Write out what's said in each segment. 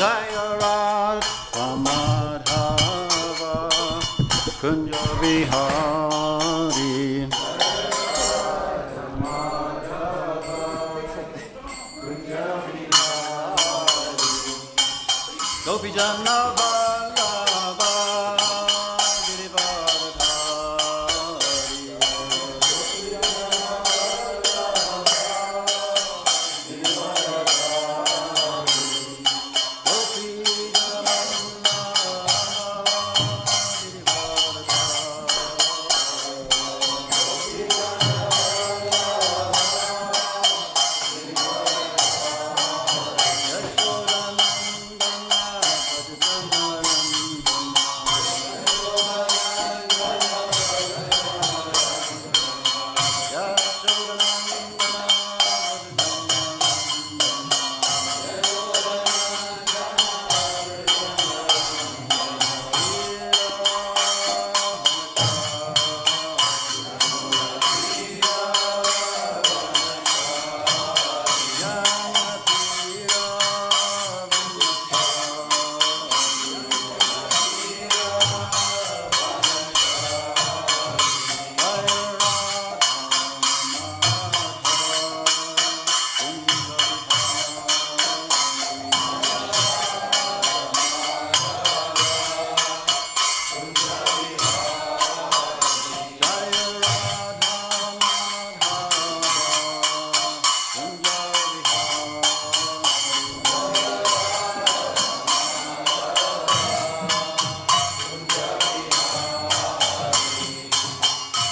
Jaya Radha Madhava Kunja Vihari. Gopi Janna Vallabha Girivardhari.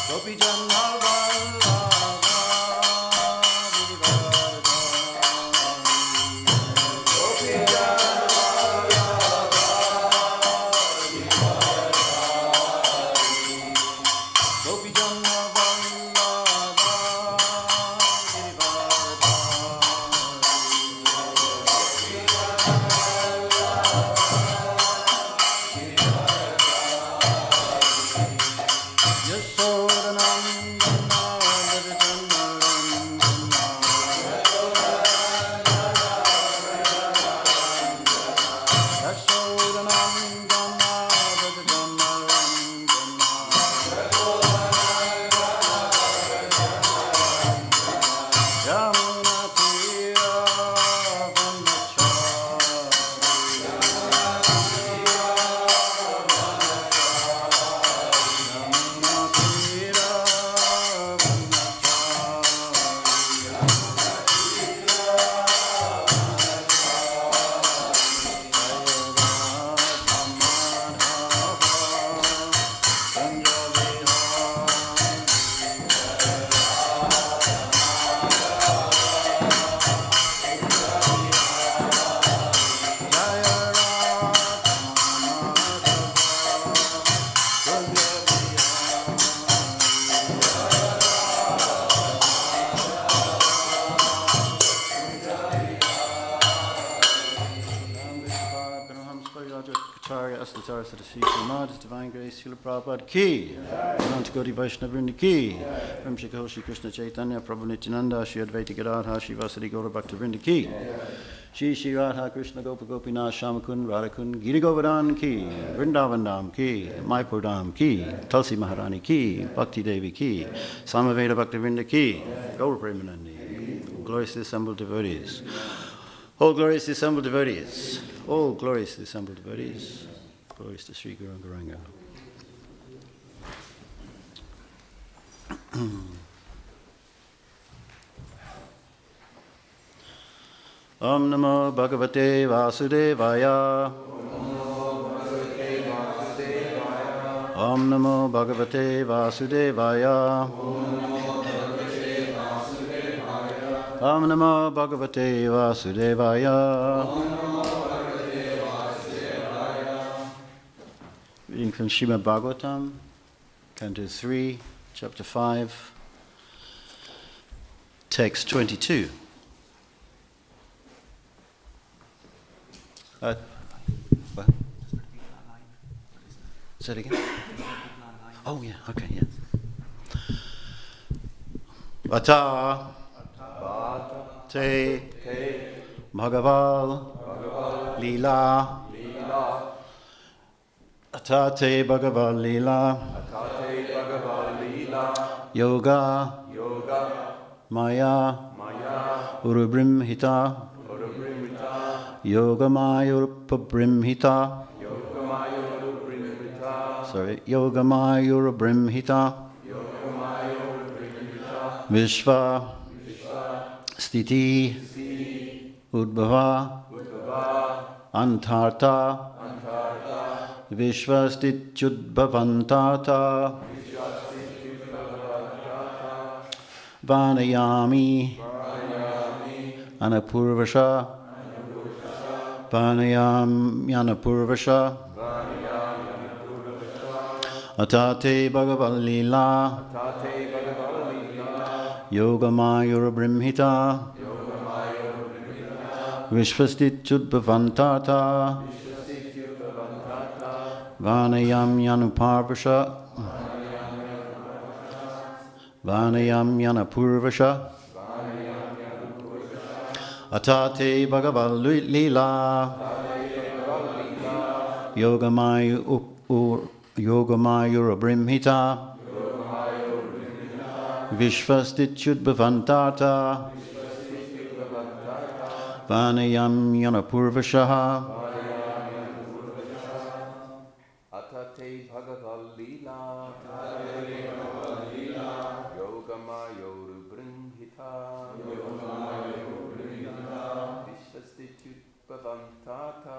Gopi Janna Srimad, His Divine Grace, Srila Prabhupada ki, Ananta Gaudiya Vaishnava Vrinda ki, Ram Shri Shri Krishna Chaitanya, Prabhu Nityananda, Shri Advaita Gadadhar, Shri Vasadi Gaura Bhakta Vrinda ki, Shri Shri Radha Krishna Gopa Gopinath Shamakun Radhakun Giri Govardhan ki, Vrindavan Dham ki, Maipur Dham ki, Tulsi Maharani ki, Bhakti Devi ki, Samaveda Bhakta Vrinda ki, Gaura Premanandi, gloriously assembled devotees, all gloriously assembled devotees, all gloriously assembled devotees. Glories to Sri Guru Gauranga. Om Namo Bhagavate Vasudevaya. Om Namo Bhagavate Vasudevaya. Om Namo Bhagavate Vasudevaya. Reading from Srimad Bhagavatam, Canto 3, Chapter 5, Text 22. What? Say it again? Oh, yeah, okay, yeah. Vata te Bhagaval Lila. Atate Bhagavad Lila. Yoga. Maya. Urubrimhita. Yogamayurupabrimhita. Sorry, Yogamayurubrimhita. Vishva. Stiti. Udbhava. Antarta. Vishvastityudbhavantata. Vanayami. Anapurvasha. Vanayamyanapurvasha. Atate Bhagavad Lila. Yogamayurabrimhita. Vishvastityudbhavantata. Vanayamyanapurvasha. Vanayamyanapurvasha. Atate Bhagavad Lila. Yogamayurabrimhita. Vishvastityudbhavantata. Vanayamyanapurvasha. Atate Bhagavad Lila. Yogamayurabrimhita. Vishvastityudbhavantata.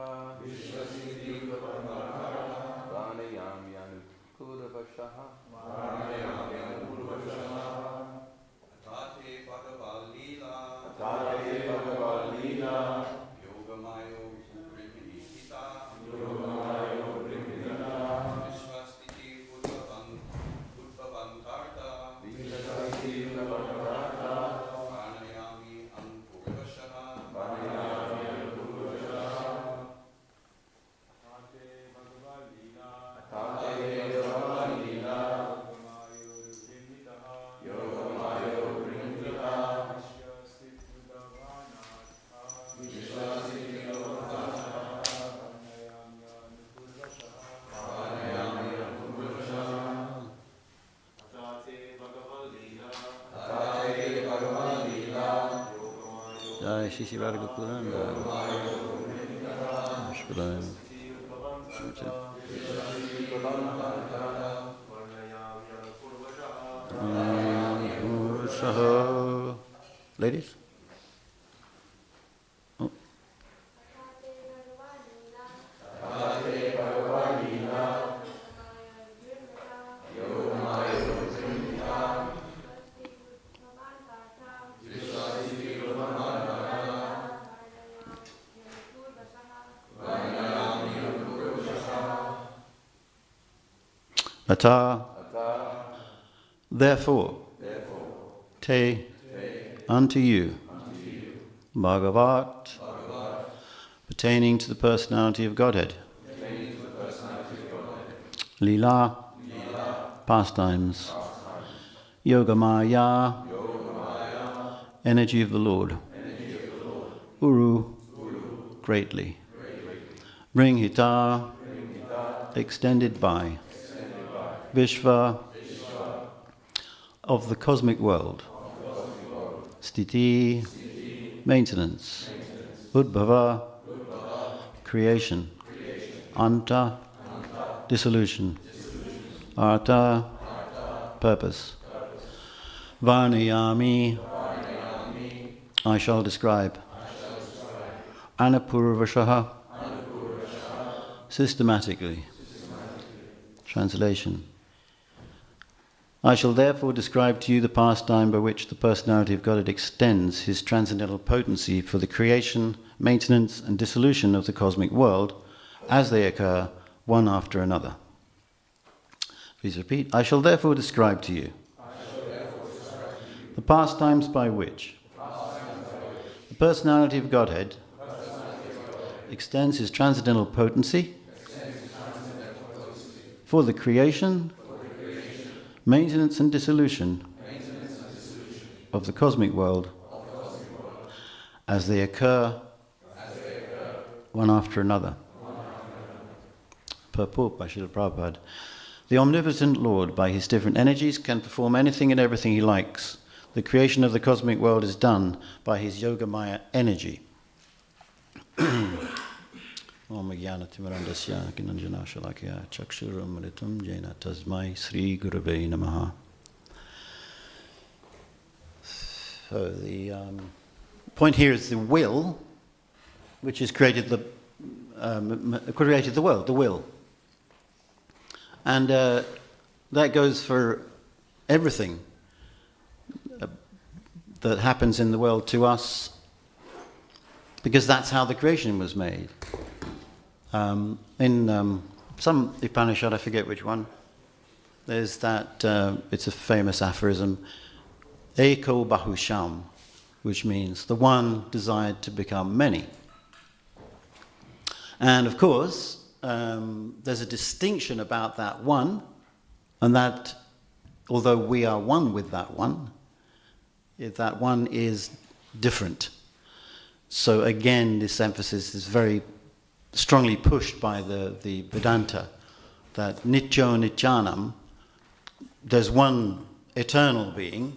Vanayamyanapurvasha. Atate Bhagavad Lila. Yogamayurabrimhita. Vishvastityudbhavantata. Shishi Radhagokuranda. Ashwadam. Ladies? Oh. Ata, therefore, te, unto you, Bhagavat, pertaining to the personality of Godhead, Lila, pastimes, Yogamaya, energy of the Lord, Uru, greatly, Bringhita, extended by, Vishva, of the cosmic world, Stiti, maintenance, Udbhava, creation, Anta, dissolution, Arta, purpose, Varnayami, I shall describe, Anapurvashaha, systematically. Translation. I shall therefore describe to you the pastime by which the personality of Godhead extends his transcendental potency for the creation, maintenance, and dissolution of the cosmic world as they occur one after another. Please repeat. I shall therefore describe to you the pastimes by which the personality of Godhead extends his transcendental potency for the creation, maintenance and dissolution of the cosmic world as they occur one after another. Purport by Srila Prabhupada. The omnipotent Lord, by his different energies, can perform anything and everything he likes. The creation of the cosmic world is done by his Yogamaya energy. Om Jnana Timirandasya Ginanjana Shalakya Chakshuram Mritum Jena Tasmai Sri Gurave Namaha. So the point here is the will, which has created the world, the will. And that goes for everything that happens in the world to us, because that's how the creation was made. In some Upanishad, I forget which one, there's that, it's a famous aphorism, Eko Bahusham, which means the one desired to become many. And of course, there's a distinction about that one, and that although we are one with that one is different. So again, this emphasis is very strongly pushed by the Vedanta, that Nityo Nityanam, there's one eternal being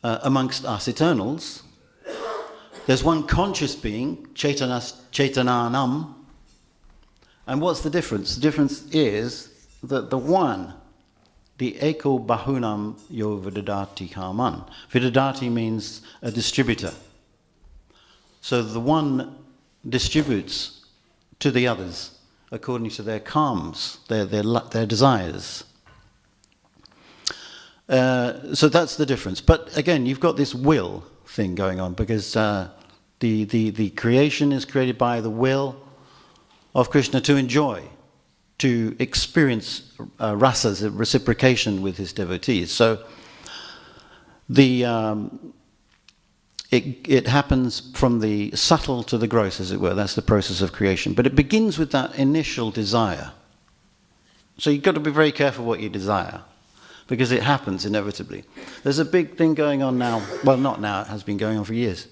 amongst us eternals. There's one conscious being, Chaitananam. And what's the difference? The difference is that the one, the Eko Bahunam Yo Vidadati Karman. Vidadati means a distributor. So the one distributes to the others according to their karmas, their desires. So that's the difference. But again, you've got this will thing going on, because the creation is created by the will of Krishna to enjoy, to experience rasas, reciprocation with his devotees. So it happens from the subtle to the gross, as it were. That's the process of creation. But it begins with that initial desire. So you've got to be very careful what you desire, because it happens inevitably. There's a big thing going on now. Well, not now, it has been going on for years.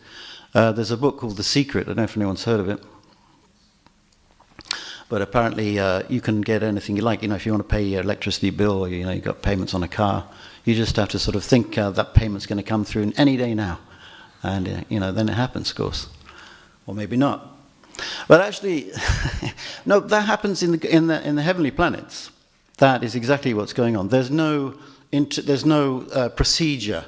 There's a book called The Secret. I don't know if anyone's heard of it. But apparently you can get anything you like. You know, if you want to pay your electricity bill, or you've got payments on a car, you just have to sort of think that payment's going to come through any day now. And, then it happens, of course. Or maybe not. But actually, no, that happens in the heavenly planets. That is exactly what's going on. There's no procedure.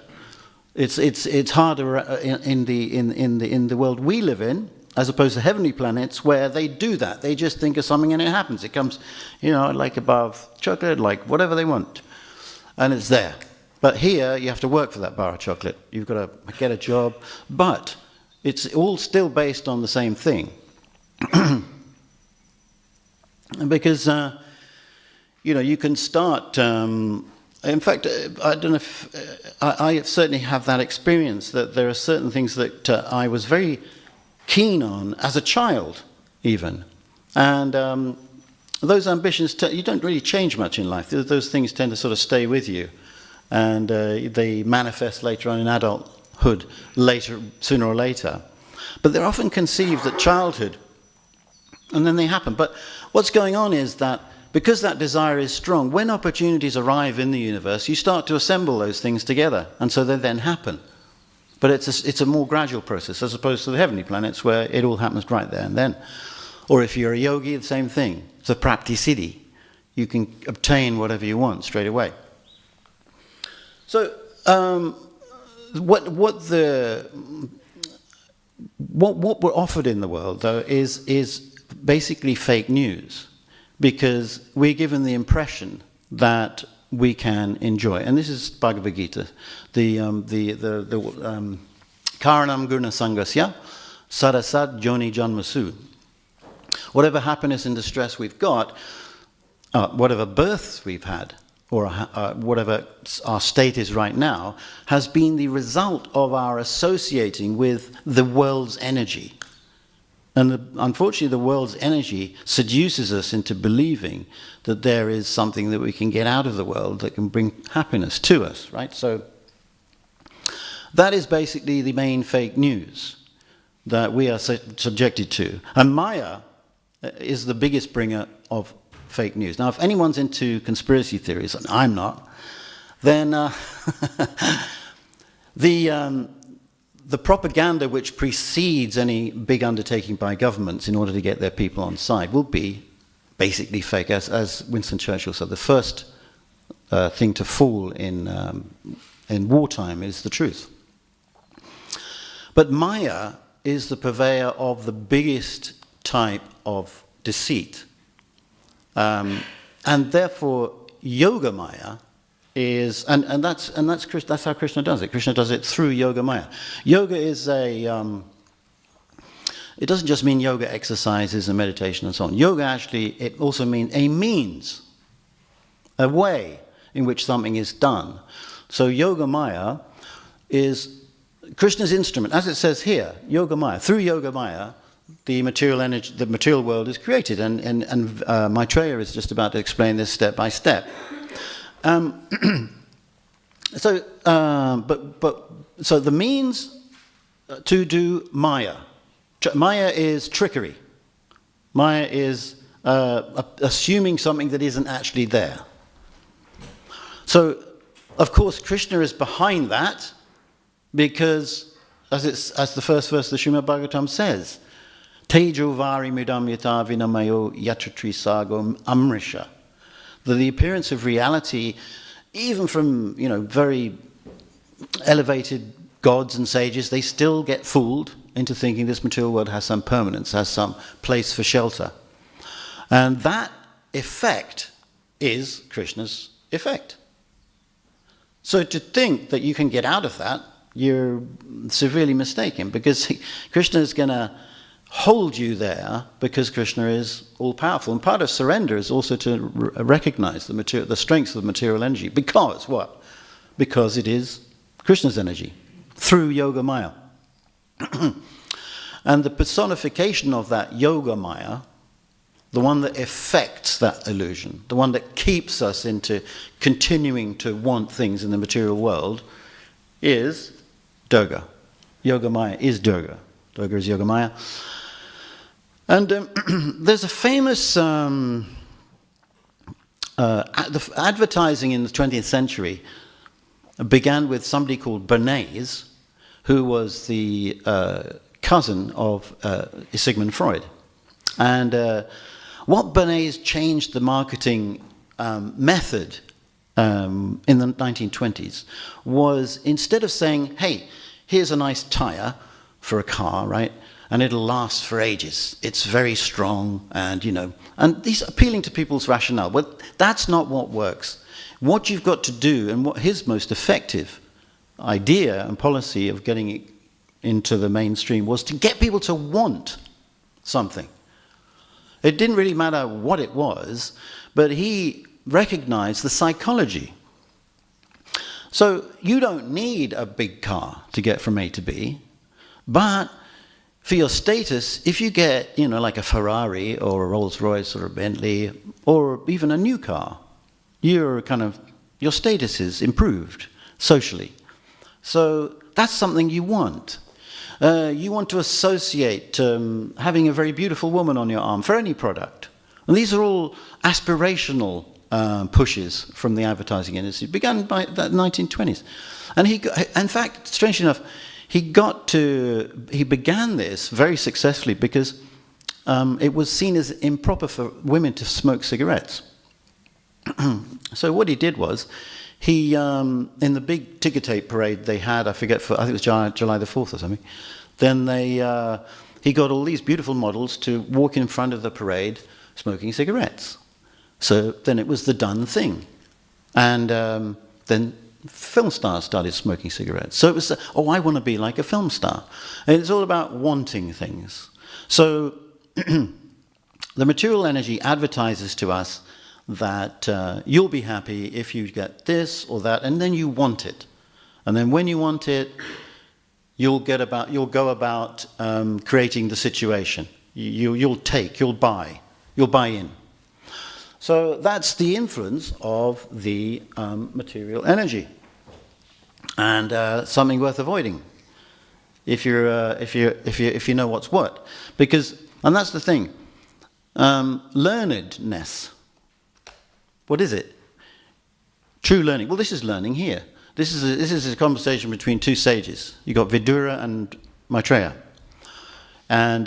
It's harder in the world we live in, as opposed to heavenly planets, where they do that. They just think of something and it happens. It comes, like a bar of chocolate, like whatever they want, and it's there. But here, you have to work for that bar of chocolate. You've got to get a job, but it's all still based on the same thing. Because you can start. In fact, I don't know if I certainly have that experience, that there are certain things that I was very keen on as a child, even, and those ambitions you don't really change much in life. Those things tend to sort of stay with you, and they manifest later on in adulthood, sooner or later. But they're often conceived at childhood, and then they happen. But what's going on is that, because that desire is strong, when opportunities arrive in the universe, you start to assemble those things together, and so they then happen. But it's a more gradual process, as opposed to the heavenly planets, where it all happens right there and then. Or if you're a yogi, the same thing. It's a prapti siddhi. You can obtain whatever you want straight away. So what we're offered in the world, though, is basically fake news, because we're given the impression that we can enjoy. And this is Bhagavad Gita, the Karanam Gurna Sangasya Sarasat Joni Janmasu. Whatever happiness and distress we've got, whatever births we've had, or whatever our state is right now, has been the result of our associating with the world's energy. And unfortunately, the world's energy seduces us into believing that there is something that we can get out of the world that can bring happiness to us, right? So that is basically the main fake news. that we are subjected to. And Maya is the biggest bringer of fake news. Now, if anyone's into conspiracy theories, and I'm not, then the propaganda which precedes any big undertaking by governments in order to get their people on side will be basically fake. As Winston Churchill said, the first thing to fall in wartime is the truth. But Maya is the purveyor of the biggest type of deceit. And therefore, Yoga Maya is, and that's how Krishna does it. Krishna does it through Yoga Maya. Yoga is it doesn't just mean yoga exercises and meditation and so on. Yoga actually, it also means a means, a way in which something is done. So Yoga Maya is Krishna's instrument, as it says here, Yoga Maya. Through Yoga Maya, the material energy, the material world is created, and Maitreya is just about to explain this step by step. So the means to do Maya. Maya is trickery. Maya is assuming something that isn't actually there. So, of course, Krishna is behind that because, as the first verse of the Srimad Bhagavatam says, Tejo vari mudam yata vinamayo yatratri sago amrisha. The appearance of reality, even from very elevated gods and sages, they still get fooled into thinking this material world has some permanence, has some place for shelter. And that effect is Krishna's effect. So to think that you can get out of that, you're severely mistaken, because Krishna is going to hold you there because Krishna is all-powerful. And part of surrender is also to recognize the strength of the material energy. Because what? Because it is Krishna's energy, through Yoga Maya. And the personification of that Yoga Maya, the one that effects that illusion, the one that keeps us into continuing to want things in the material world, is Durga. Yoga Maya is Durga. Durga is Yoga Maya. And there's a famous advertising in the 20th century began with somebody called Bernays, who was the cousin of Sigmund Freud. And what Bernays changed the marketing method in the 1920s was, instead of saying, hey, here's a nice tire for a car, right? And it'll last for ages. It's very strong, and and these appealing to people's rationale. Well, that's not what works. What you've got to do, and what his most effective idea and policy of getting it into the mainstream was to get people to want something. It didn't really matter what it was, but he recognized the psychology. So you don't need a big car to get from A to B, but for your status, if you get, like a Ferrari or a Rolls Royce or a Bentley or even a new car, your status is improved socially. So that's something you want. You want to associate having a very beautiful woman on your arm for any product. And these are all aspirational pushes from the advertising industry. It began by the 1920s. And in fact, strangely enough, he began this very successfully because it was seen as improper for women to smoke cigarettes. So what he did was, he in the big ticker tape parade they had, I think it was July the 4th or something, then he got all these beautiful models to walk in front of the parade smoking cigarettes. So then it was the done thing. And then film stars started smoking cigarettes. So it was, I want to be like a film star. And it's all about wanting things. So the material energy advertises to us that you'll be happy if you get this or that, and then you want it. And then when you want it, you'll go about creating the situation. You'll buy in. So that's the influence of the material energy, and something worth avoiding. if you know what's what. Because, and that's the thing, learnedness. What is it? True learning. Well, this is learning here. This is a conversation between two sages. You got Vidura and Maitreya, and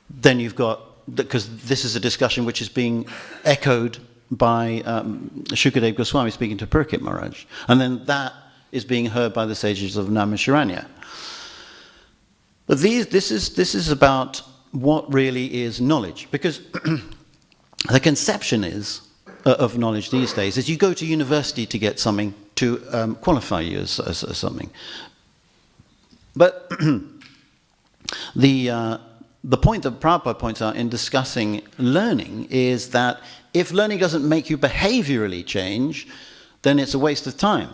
then you've got, because this is a discussion which is being echoed by Shukadeva Goswami speaking to Parikshit Maharaj, and then that is being heard by the sages of Naimisharanya. But this is about what really is knowledge, because the conception is of knowledge these days is you go to university to get something to qualify you as something. But the point that Prabhupada points out in discussing learning is that if learning doesn't make you behaviorally change, then it's a waste of time.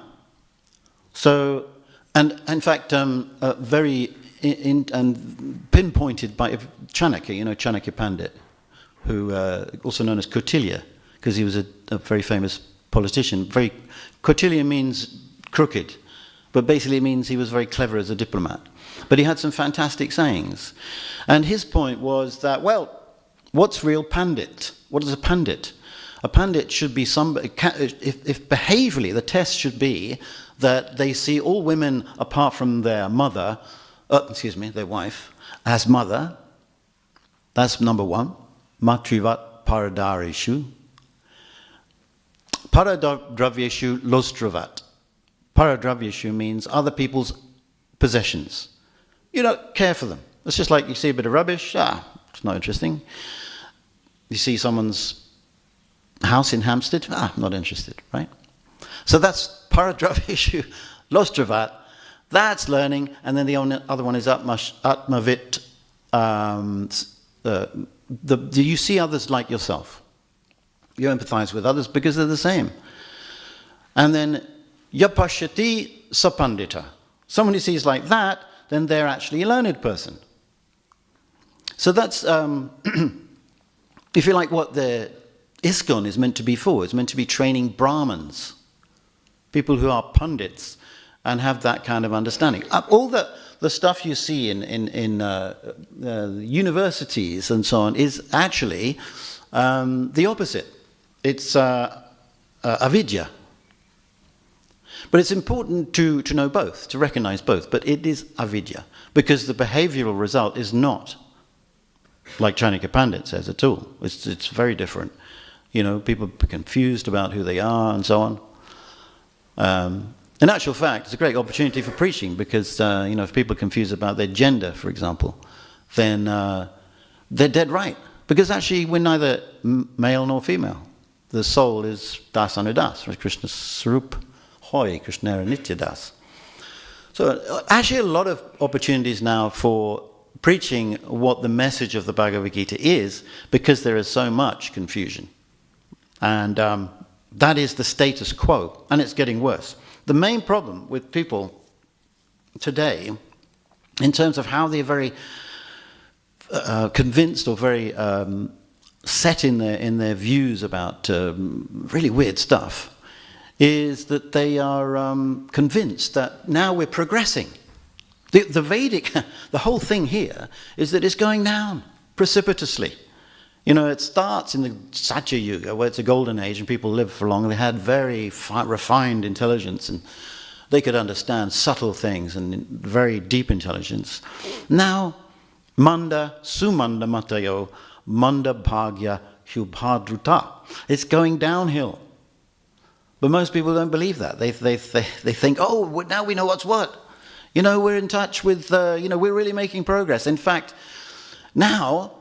So, and in fact, very and pinpointed by Chanakya, Chanakya Pandit, who also known as Kautilya, because he was a very famous politician. Kautilya means crooked, but basically it means he was very clever as a diplomat. But he had some fantastic sayings. And his point was that, well, what's real pandit? What is a pandit? A pandit should be somebody, if behaviorally the test should be that they see all women apart from their mother, their wife, as mother. That's number one. Matrivat paradarishu. Paradravyeshu lostravat. Paradravyeshu means other people's possessions. You don't care for them. It's just like you see a bit of rubbish, it's not interesting. You see someone's house in Hampstead, not interested, right? So that's paradravyeshu lostravat. That's learning, and then the other one is atmavit. You see others like yourself. You empathize with others because they're the same. And then yapashati sapandita. Someone who sees like that, then they're actually a learned person. So that's, if you like, what the ISKCON is meant to be for. It's meant to be training Brahmins, people who are pundits and have that kind of understanding. All the stuff you see in universities and so on is actually the opposite. It's avidya. But it's important to know both, to recognize both. But it is avidya, because the behavioral result is not like Chanakya Pandit says at all. It's very different. People are confused about who they are and so on. In actual fact, it's a great opportunity for preaching because, if people are confused about their gender, for example, then they're dead right. Because actually we're neither male nor female. The soul is das anudas, Krishna Sarup Hoy, Krishna Nitya Das. So actually a lot of opportunities now for preaching what the message of the Bhagavad Gita is, because there is so much confusion. And that is the status quo, and it's getting worse. The main problem with people today, in terms of how they're very convinced or very set in their views about really weird stuff, is that they are convinced that now we're progressing. The Vedic, the whole thing here is that it's going down precipitously. It starts in the Satya Yuga, where it's a golden age and people lived for long. They had very refined intelligence and they could understand subtle things and very deep intelligence. Now, Manda Sumanda Matayo, Manda Bhagya Hubhadruta. It's going downhill. But most people don't believe that. They think, now we know what's what. We're in touch with, we're really making progress. In fact, now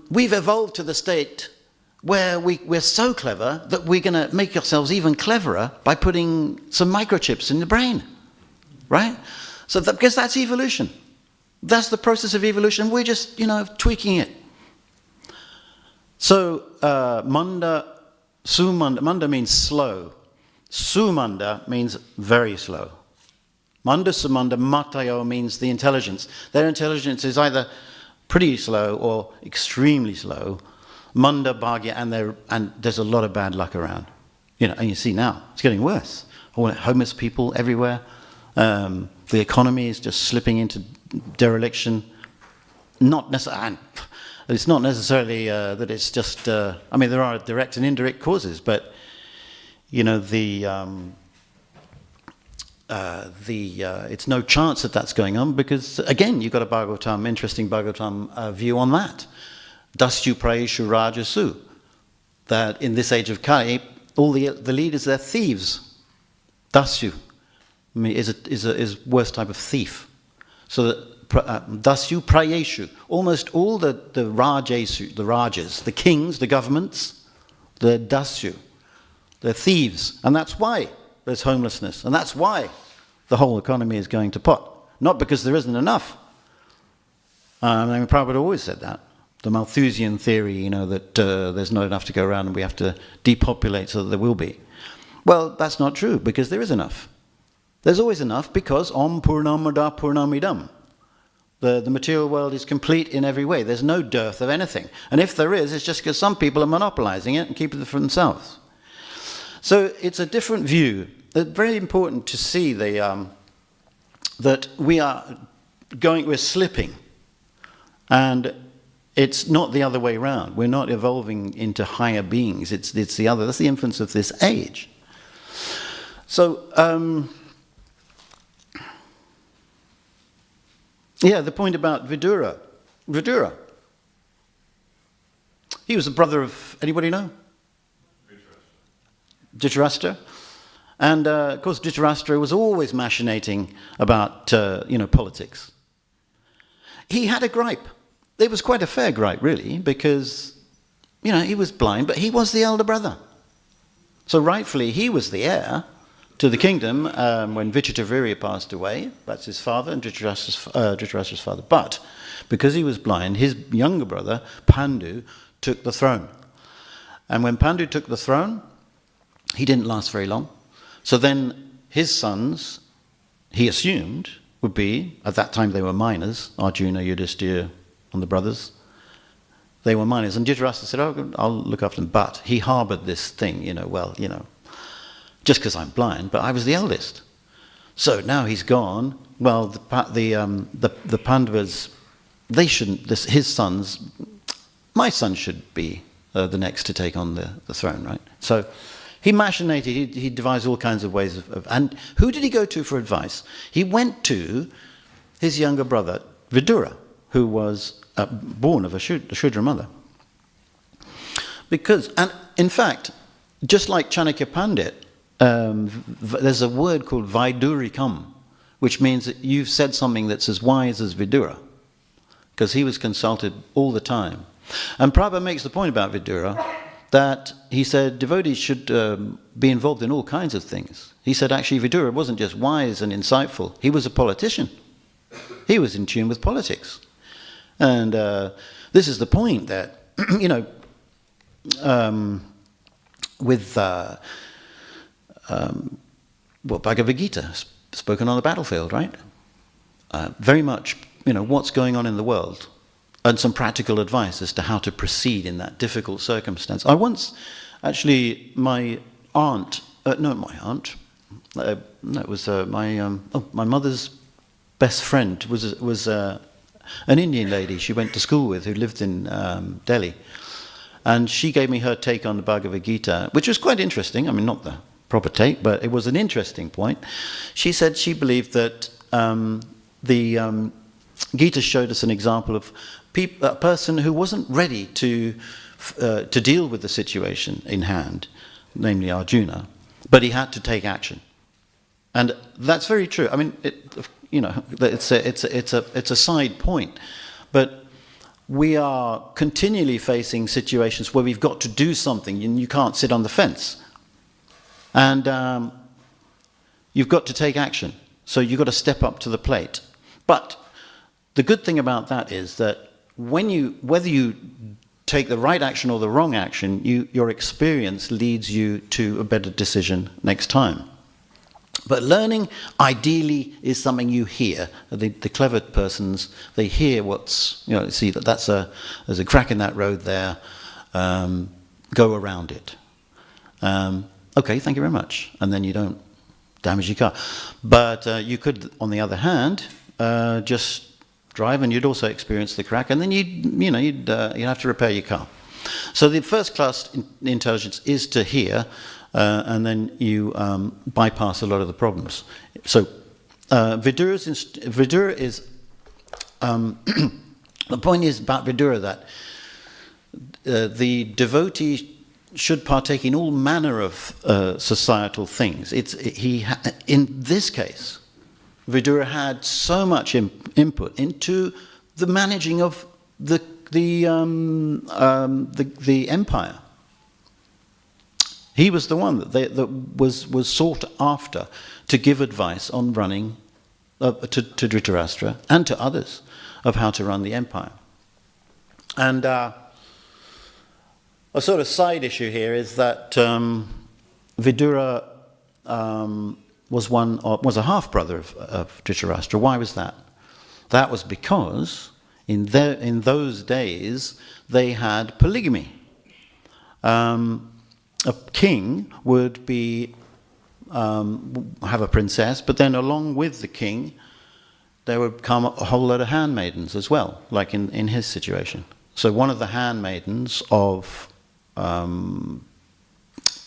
we've evolved to the state where we're so clever that we're going to make ourselves even cleverer by putting some microchips in the brain, right? So because that's evolution. That's the process of evolution. We're just, tweaking it. So Manda, Sumanda, Manda means slow. Sumanda means very slow. Manda Sumanda Matayo means the intelligence. Their intelligence is either pretty slow or extremely slow. Manda Bhagya, and there's a lot of bad luck around. And you see now, it's getting worse. Homeless people everywhere. The economy is just slipping into dereliction. It's not necessarily that it's just. There are direct and indirect causes, but it's no chance that that's going on because again you've got a interesting Bhagavatam view on that. Dasyu prayeshu rajasu, that in this age of Kali, all the leaders, they're thieves. Dasyu is worst type of thief. So that dasyu prayeshu, almost all the rajas, the kings, the governments, they're dasyu, they're thieves, and that's why there's homelessness, and that's why the whole economy is going to pot. Not because there isn't enough. Prabhupada always said that. The Malthusian theory, that there's not enough to go around and we have to depopulate so that there will be. Well, that's not true, because there is enough. There's always enough because Om Purnamada Purnamidam. The material world is complete in every way. There's no dearth of anything. And if there is, it's just because some people are monopolizing it and keeping it for themselves. So it's a different view. It's very important to see that we're slipping. And it's not the other way around. We're not evolving into higher beings. It's the other. That's the influence of this age. So, the point about Vidura. He was the brother of, anybody know? Dhritarashtra. And, of course, Dhritarashtra was always machinating about, politics. He had a gripe. It was quite a fair gripe, really, because, he was blind, but he was the elder brother. So rightfully, he was the heir to the kingdom when Vichitravirya passed away. That's his father and Dhritarashtra's father. But because he was blind, his younger brother, Pandu, took the throne. And when Pandu took the throne, he didn't last very long. So then his sons, he assumed, would be, at that time they were minors, Arjuna, Yudhishthira, and the brothers. They were minors. And Dhritarashtra said, I'll look after them. But he harbored this thing, just because I'm blind, but I was the eldest. So now he's gone. Well, the Pandavas, they shouldn't, his sons, my son should be the next to take on the throne, right? So he machinated, he devised all kinds of ways and who did he go to for advice? He went to his younger brother, Vidura, who was born of a Shudra mother. And in fact, just like Chanakya Pandit, there's a word called Vaidurikam, which means that you've said something that's as wise as Vidura, because he was consulted all the time. And Prabhupada makes the point about Vidura that he said devotees should be involved in all kinds of things. He said actually Vidura wasn't just wise and insightful, he was a politician. He was in tune with politics. And this is the point that, with Bhagavad Gita, spoken on the battlefield, right? Very much, what's going on in the world, and some practical advice as to how to proceed in that difficult circumstance. I once, actually, my mother's best friend was an Indian lady she went to school with who lived in Delhi. And she gave me her take on the Bhagavad Gita, which was quite interesting. Not the proper take, but it was an interesting point. She said she believed that the Gita showed us an example of a person who wasn't ready to deal with the situation in hand, namely Arjuna, but he had to take action. And that's very true. It's a side point, but we are continually facing situations where we've got to do something and you can't sit on the fence. And you've got to take action. So you've got to step up to the plate. But the good thing about that is that whether you take the right action or the wrong action, your experience leads you to a better decision next time. But learning, ideally, is something you hear. The clever persons, they hear see that there's a crack in that road there, go around it. Okay, thank you very much. And then you don't damage your car. But you could, on the other hand, just drive, and you'd also experience the crack, and then you'd have to repair your car. So the first class intelligence is to hear, and then you bypass a lot of the problems. So Vidura is the point is about Vidura that the devotee should partake in all manner of societal things. In this case, Vidura had so much input into the managing of the empire. He was the one that was sought after to give advice on running to Dhritarashtra and to others of how to run the empire. And a sort of side issue here is that Vidura was a half brother of Dhritarashtra. Why was that? That was because in those days they had polygamy. A king would have a princess, but then along with the king there would come a whole lot of handmaidens as well, like in his situation. So one of the handmaidens of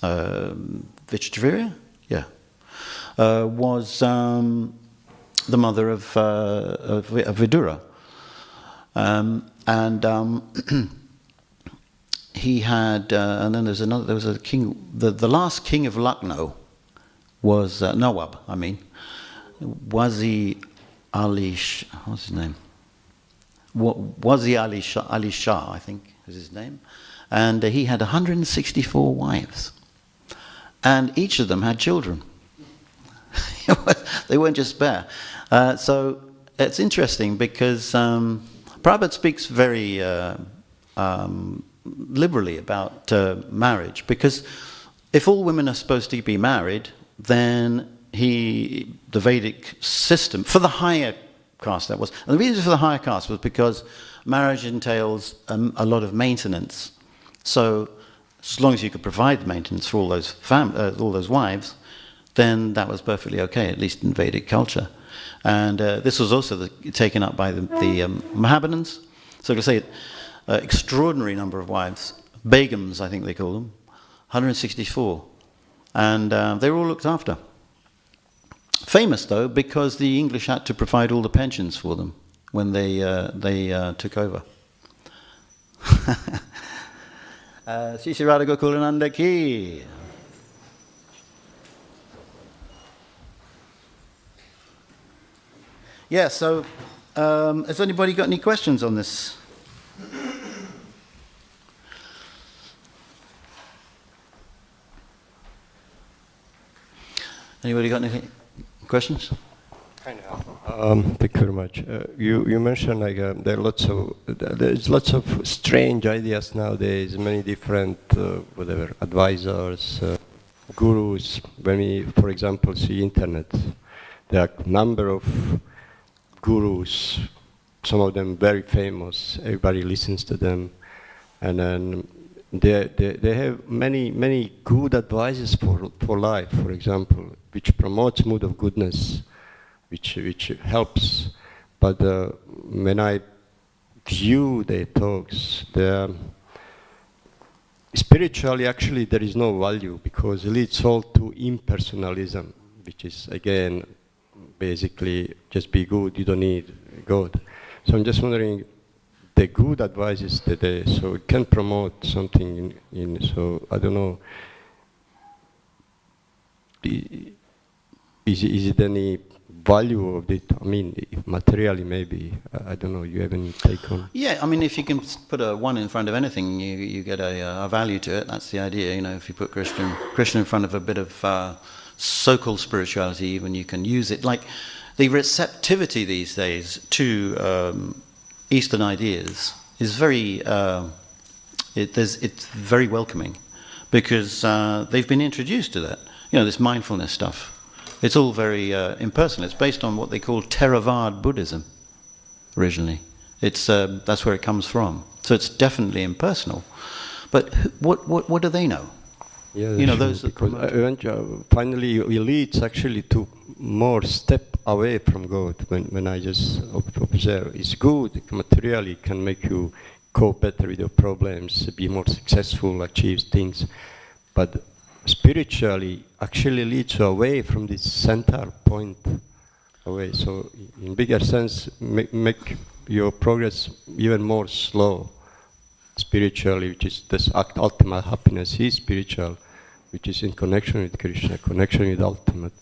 Vichitravira, was the mother of Vidura, he had, and then there was a king. The last king of Lucknow was Nawab. Wazi Ali. What's his name? Wazi Ali Shah, I think is his name, and he had 164 wives, and each of them had children. They weren't just spare. So it's interesting because Prabhupada speaks very liberally about marriage, because if all women are supposed to be married, then the Vedic system, for the higher caste that was, and the reason for the higher caste was because marriage entails a lot of maintenance. So as long as you could provide the maintenance for all those wives, then that was perfectly okay, at least in Vedic culture. And this was also taken up by the Mohammedans. So to say, extraordinary number of wives, begums, I think they call them, 164, and they were all looked after. Famous though, because the English had to provide all the pensions for them when they took over. Shri Radha Gokulananda ki. Yeah, so has anybody got any questions on this? Anybody got any questions? Thank you very much. You mentioned there's lots of strange ideas nowadays. Many different advisors, gurus. When we, for example, see internet, there are a number of gurus. Some of them very famous. Everybody listens to them, and then they have many good advices for life. For example, which promotes mood of goodness, which helps. But when I view their talks, spiritually actually there is no value, because it leads all to impersonalism, which is again basically just be good. You don't need God. So I'm just wondering, the good advices today, so it can promote something in so I don't know. Is it any value of it? I mean, materially maybe. I don't know. You have any take on? Yeah, I mean, if you can put a one in front of anything, you get a value to it. That's the idea. If you put Krishna in front of a bit of so-called spirituality, even you can use it. Like the receptivity these days to Eastern ideas is very. It's very welcoming, because they've been introduced to that. This mindfulness stuff. It's all very impersonal. It's based on what they call Theravada Buddhism originally. That's where it comes from. So it's definitely impersonal. But what do they know? Yeah, You know, sure, those that because promote finally it leads actually to more step away from God. When I just observe, it's good materially, can make you cope better with your problems, be more successful, achieve things, but spiritually actually leads you away from this center point away. So in bigger sense, make your progress even more slow. Spiritually, which is this ultimate happiness is spiritual, which is in connection with Krishna, connection with ultimate.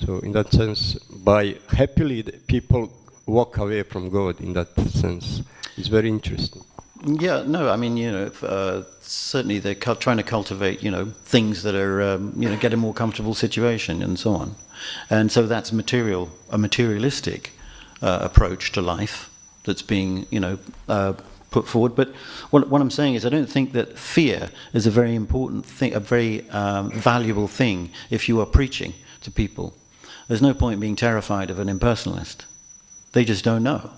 So in that sense, by happily people walk away from God in that sense. It's very interesting. Yeah, no, I mean, you know, certainly they're trying to cultivate, you know, things that are, you know, get a more comfortable situation and so on. And so that's a materialistic approach to life that's being, you know, put forward. But what I'm saying is I don't think that fear is a very important thing, a very valuable thing if you are preaching to people. There's no point being terrified of an impersonalist. They just don't know.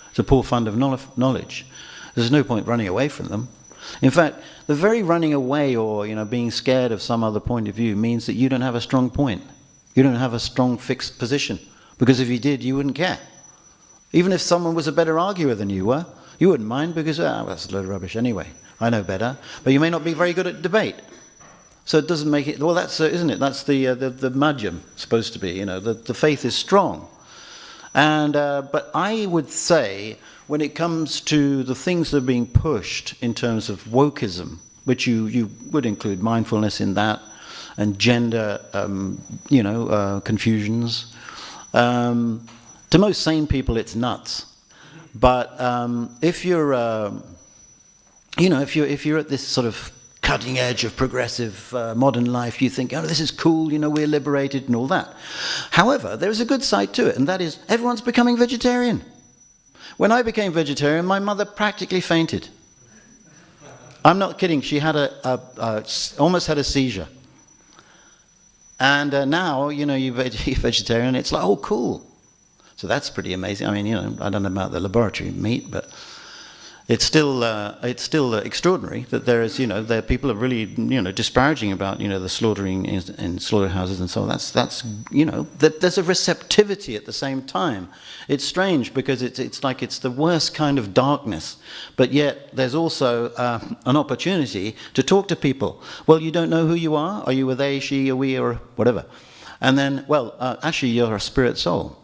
It's a poor fund of knowledge. There's no point running away from them. In fact, the very running away or, you know, being scared of some other point of view means that you don't have a strong point. You don't have a strong fixed position. Because if you did, you wouldn't care. Even if someone was a better arguer than you were, you wouldn't mind because, that's a load of rubbish anyway. I know better. But you may not be very good at debate. So it doesn't make it, well, that's, isn't it? That's the madhyam supposed to be, you know, the faith is strong. And, but I would say, when it comes to the things that are being pushed in terms of wokeism, which you would include mindfulness in that, and gender, you know, confusions, to most sane people it's nuts. But if you're, you know, if you're at this sort of cutting edge of progressive modern life, you think, oh, this is cool, you know, we're liberated and all that. However, there is a good side to it, and that is everyone's becoming vegetarian. When I became vegetarian, my mother practically fainted. I'm not kidding. She had almost had a seizure. And now, you know, you're vegetarian, it's like, oh, cool. So that's pretty amazing. I mean, you know, I don't know about the laboratory meat, but it's still extraordinary that there is, you know, there people are really, you know, disparaging about, you know, the slaughtering in slaughterhouses and so on. That's you know, there's a receptivity at the same time. It's strange because it's like it's the worst kind of darkness, but yet there's also an opportunity to talk to people. Well, you don't know who you are. Are you a they, she, a we, or whatever? And then, well, actually, you're a spirit soul.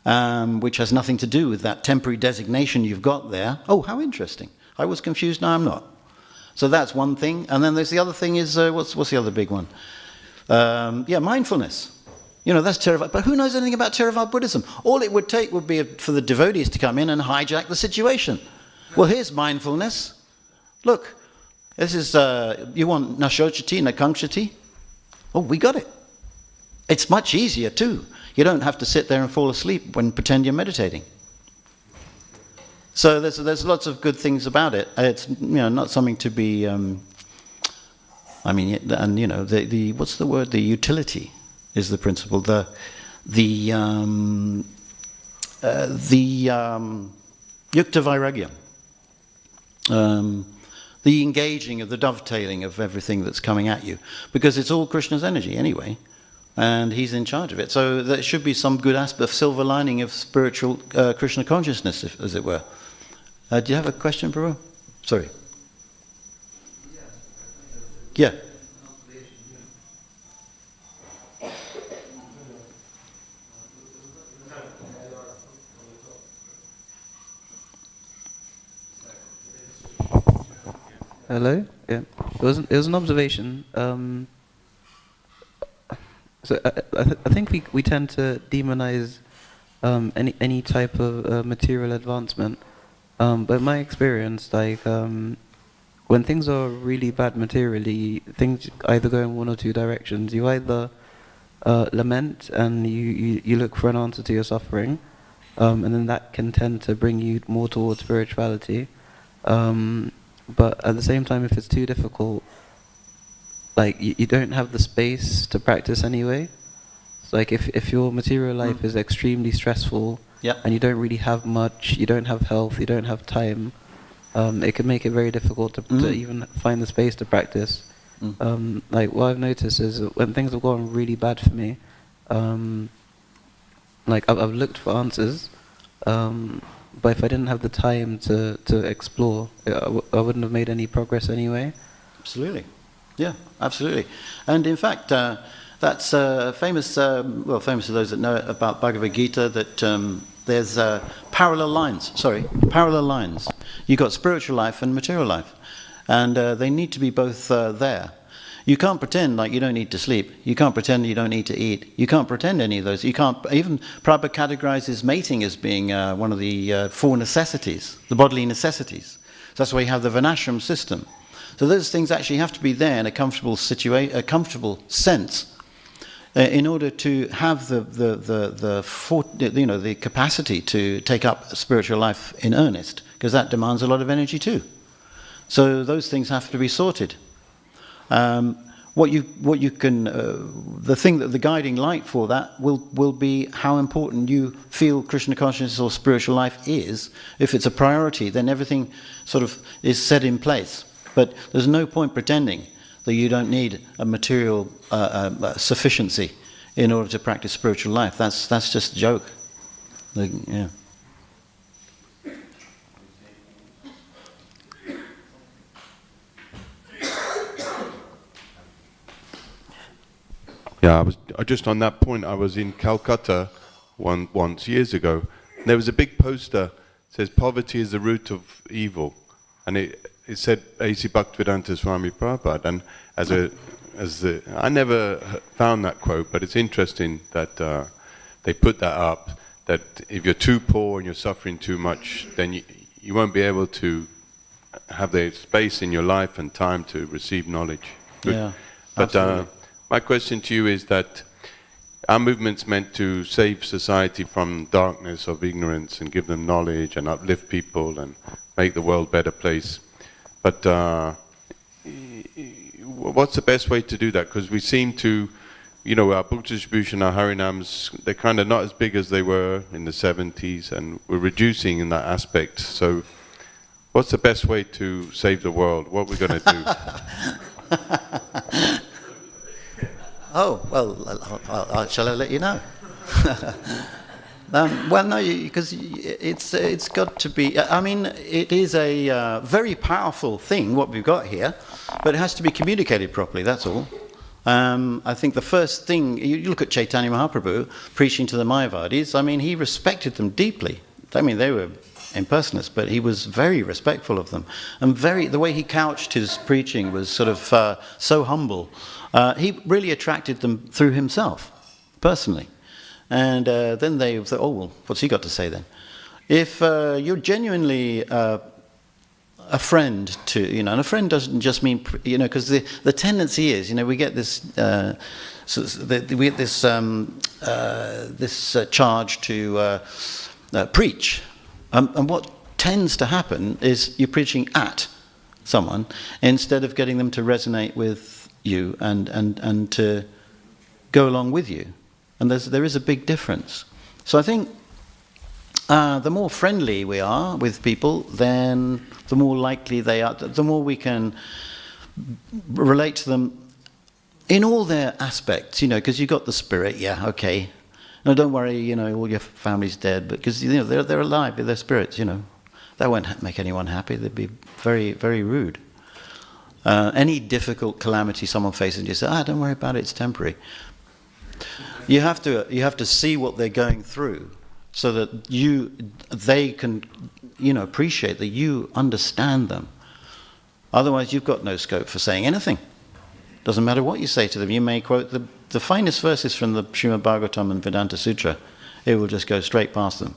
Which has nothing to do with that temporary designation you've got there. Oh, how interesting. I was confused, now I'm not. So that's one thing. And then there's the other thing is, what's the other big one? Yeah, mindfulness. You know, that's Theravada. But who knows anything about Theravada Buddhism? All it would take would be for the devotees to come in and hijack the situation. Well, here's mindfulness. Look, this is, you want nashochati, nakangshati? Oh, we got it. It's much easier too. You don't have to sit there and fall asleep when pretend you're meditating. So there's lots of good things about it. It's, you know, not something to be. I mean, and you know, the what's the word? The utility is the principle. The yukta vairagya. The engaging of the dovetailing of everything that's coming at you, because it's all Krishna's energy anyway. And he's in charge of it. So there should be some good aspect of silver lining of spiritual Krishna consciousness, as it were. Do you have a question, Prabhu? Sorry. Yeah. Hello? Yeah. It was an observation. So I think we tend to demonize any type of material advancement, but in my experience, like when things are really bad materially, things either go in one or two directions. You either lament and you look for an answer to your suffering, and then that can tend to bring you more towards spirituality. But at the same time, if it's too difficult, like you don't have the space to practice anyway. So like if your material life is extremely stressful, and you don't really have much, you don't have health, you don't have time, it can make it very difficult to even find the space to practice. Like what I've noticed is that when things have gone really bad for me, like I've looked for answers, but if I didn't have the time to explore, I wouldn't have made any progress anyway. Absolutely. Yeah, absolutely. And in fact, that's famous, well, famous to those that know about Bhagavad Gita, that there's parallel lines. Parallel lines. You've got spiritual life and material life. And they need to be both there. You can't pretend like you don't need to sleep. You can't pretend you don't need to eat. You can't pretend any of those. You can't, even Prabhupada categorizes mating as being one of the four necessities, the bodily necessities. So that's why you have the Varnashram system. So those things actually have to be there in a comfortable sense in order to have the capacity to take up spiritual life in earnest, because that demands a lot of energy too. So those things have to be sorted. What you can, the thing that the guiding light for that will be how important you feel Krishna consciousness or spiritual life is. If it's a priority, then everything sort of is set in place. But there's no point pretending that you don't need a material sufficiency in order to practice spiritual life. That's just a joke. Yeah. Yeah, I was just on that point. I was in Calcutta once years ago. And there was a big poster that says poverty is the root of evil, and it said A.C. Bhaktivedanta Swami Prabhupada. And I never found that quote, but it's interesting that they put that up. That if you're too poor and you're suffering too much, then you won't be able to have the space in your life and time to receive knowledge. Yeah, but my question to you is that our movement's meant to save society from darkness of ignorance and give them knowledge and uplift people and make the world a better place. But what's the best way to do that? Because we seem to, our book distribution, our Harinams, they're kind of not as big as they were in the 70s, and we're reducing in that aspect. So what's the best way to save the world? What are we going to do? Oh, well, shall I let you know? Well, no, because it's got to be, I mean, it is a very powerful thing, what we've got here, but it has to be communicated properly, that's all. I think the first thing, you look at Chaitanya Mahaprabhu preaching to the Mayavadis, I mean, he respected them deeply. I mean, they were impersonalists, but he was very respectful of them. And the way he couched his preaching was sort of so humble. He really attracted them through himself, personally. And then they thought, oh, well, what's he got to say then? If you're genuinely a friend to, and a friend doesn't just mean, because the tendency is, we get this, this charge to preach. And what tends to happen is you're preaching at someone instead of getting them to resonate with you and to go along with you. And there is a big difference. So I think the more friendly we are with people, then the more likely they are, the more we can relate to them in all their aspects, because you've got the spirit, yeah, okay. No, don't worry, all your family's dead, but because they're alive, they're spirits, That won't make anyone happy. They'd be very, very rude. Any difficult calamity someone faces, you say, don't worry about it, it's temporary. You have to see what they're going through, so that they can, appreciate that you understand them. Otherwise, you've got no scope for saying anything. Doesn't matter what you say to them. You may quote the finest verses from the Srimad Bhagavatam and Vedanta Sutra. It will just go straight past them,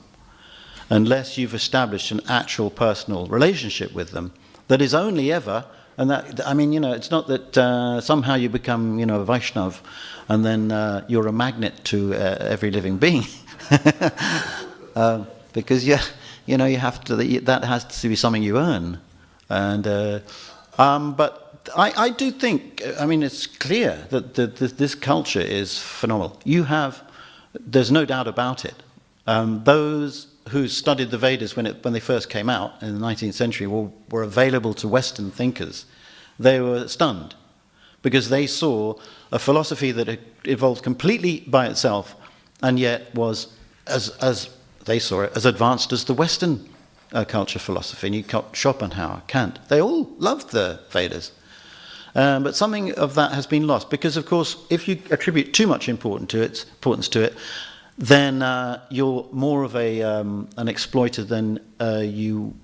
unless you've established an actual personal relationship with them that is only ever. And that, I mean, it's not that somehow you become, a Vaishnav, and then you're a magnet to every living being, because you have to. That has to be something you earn, and but I do think. I mean, it's clear that this culture is phenomenal. There's no doubt about it. Those who studied the Vedas when they first came out in the 19th century were available to Western thinkers. They were stunned, because they saw a philosophy that had evolved completely by itself and yet was, as they saw it, as advanced as the Western culture philosophy. And you got Schopenhauer, Kant. They all loved the Vedas. But something of that has been lost because, of course, if you attribute too much importance to it, then you're more of an exploiter than you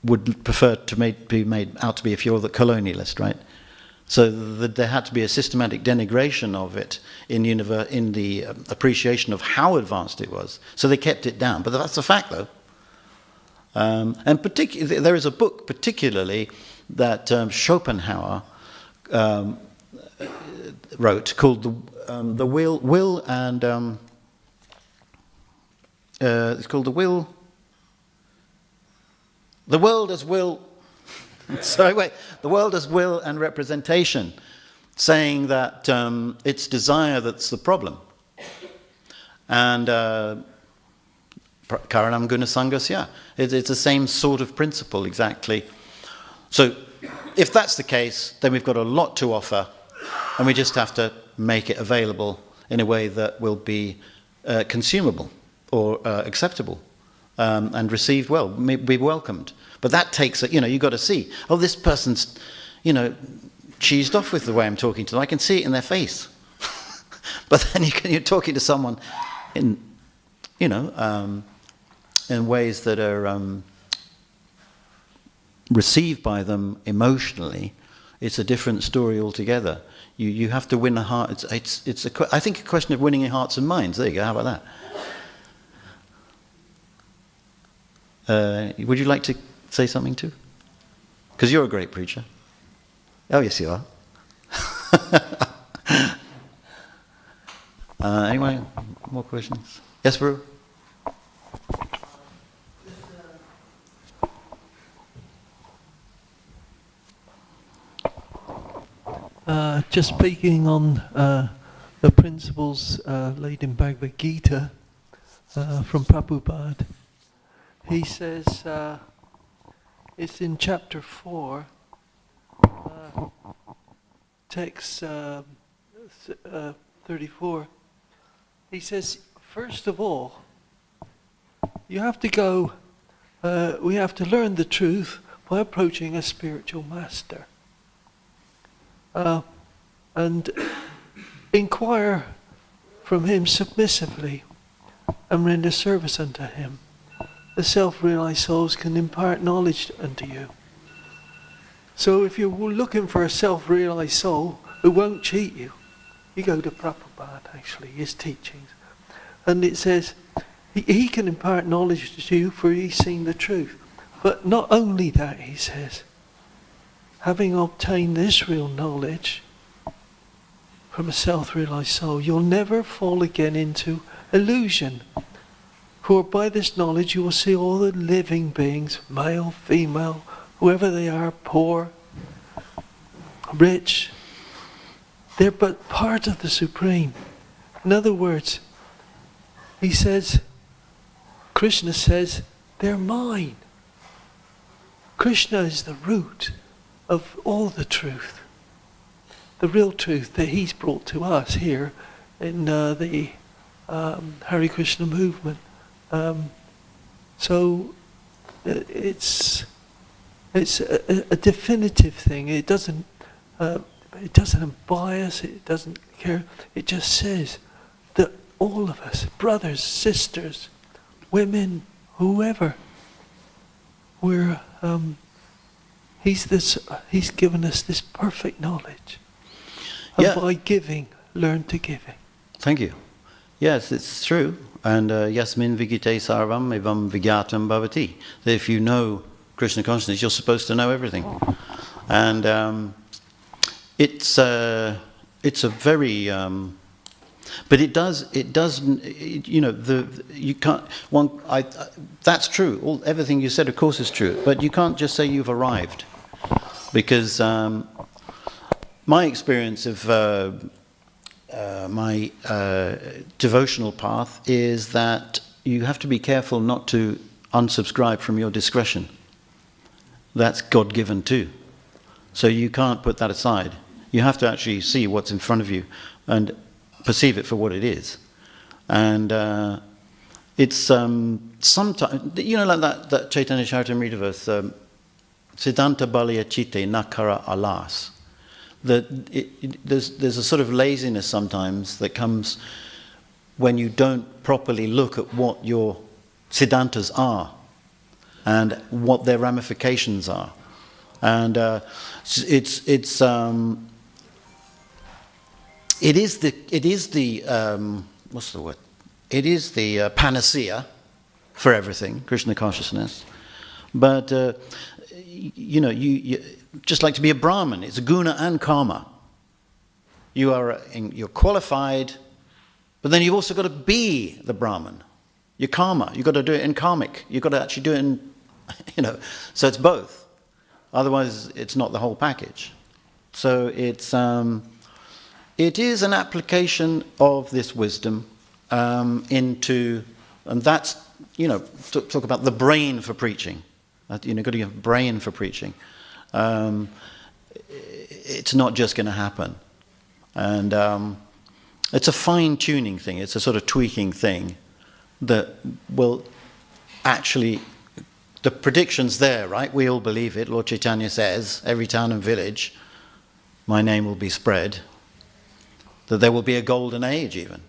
would prefer to be made out to be if you're the colonialist, right? So there had to be a systematic denigration of it in the appreciation of how advanced it was. So they kept it down. But that's a fact, though. And there is a book particularly that Schopenhauer wrote called the Will and it's called The World as Will. The world as will and representation, saying that it's desire that's the problem. And Karanam Guna Sangasya. It's the same sort of principle, exactly. So if that's the case, then we've got a lot to offer, and we just have to make it available in a way that will be consumable or acceptable and received well, be welcomed. But that takes, you've got to see, oh, this person's, cheesed off with the way I'm talking to them. I can see it in their face. But then you're talking to someone in ways that are received by them emotionally. It's a different story altogether. You have to win a heart. I think a question of winning hearts and minds. There you go. How about that? Would you like to say something too? Because you're a great preacher. Oh, yes, you are. Anyway, more questions? Yes, Baru? Just speaking on the principles laid in Bhagavad Gita from Prabhupada, he says, it's in chapter 4, text 34. He says, first of all, you have to go, we have to learn the truth by approaching a spiritual master. And inquire from him submissively and render service unto him. The self-realized souls can impart knowledge unto you. So if you're looking for a self-realized soul who won't cheat you, you go to Prabhupada, actually, his teachings. And it says, he can impart knowledge to you, for he's seen the truth. But not only that, he says, having obtained this real knowledge from a self-realized soul, you'll never fall again into illusion. For by this knowledge you will see all the living beings, male, female, whoever they are, poor, rich, they're but part of the Supreme. In other words, he says, Krishna says, they're mine. Krishna is the root of all the truth. The real truth that he's brought to us here in the Hare Krishna movement. So it's a definitive thing. It doesn't bias. It doesn't care. It just says that all of us, brothers, sisters, women, whoever, we're he's given us this perfect knowledge. And by giving, learn to giving. Thank you. Yes, it's true. And yasmin vigite sarvam evam vigyatam bhavati. That if you know Krishna consciousness, you're supposed to know everything. And it's a very, but it doesn't. You can't. That's true. Everything you said, of course, is true. But you can't just say you've arrived, because my experience of my devotional path is that you have to be careful not to unsubscribe from your discretion. That's God-given too. So you can't put that aside. You have to actually see what's in front of you and perceive it for what it is. And it's sometimes, you know, like that Chaitanya Charitamrita verse, Siddhanta Balya Chitte Nakara Alas. There's a sort of laziness sometimes that comes when you don't properly look at what your siddhantas are and what their ramifications are. And it is the what's the word? It is the panacea for everything, Krishna consciousness. But you know, you just like to be a Brahmin. It's a guna and karma. You're qualified, but then you've also got to be the Brahmin. Your karma. You've got to do it in karmic. You've got to actually do it in, you know. So it's both. Otherwise, it's not the whole package. So it is an application of this wisdom into, and that's, you know, talk about the brain for preaching. You know, got to have a brain for preaching. It's not just going to happen. And it's a fine-tuning thing. It's a sort of tweaking thing that will actually, the prediction's there, right? We all believe it. Lord Chaitanya says, every town and village, my name will be spread. That there will be a golden age even.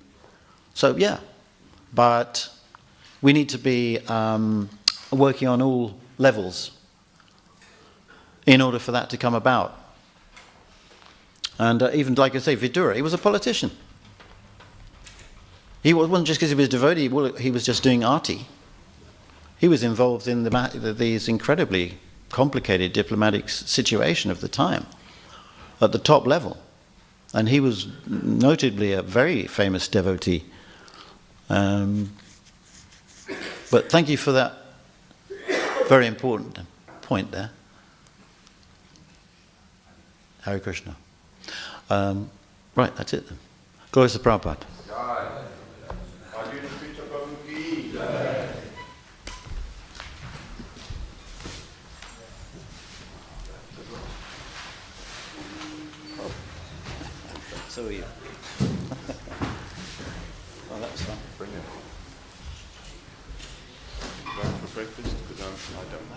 So yeah, but we need to be working on all levels in order for that to come about. And even, like I say, Vidura, he was a politician. He wasn't just because he was a devotee, he was just doing arti. He was involved in these incredibly complicated diplomatic situation of the time at the top level. And he was notably a very famous devotee. But thank you for that very important point there. Hare Krishna. Right, that's it then. Glory to Prabhupada. So are you. Oh, that was fun. Brilliant. Going for breakfast? Because I don't know.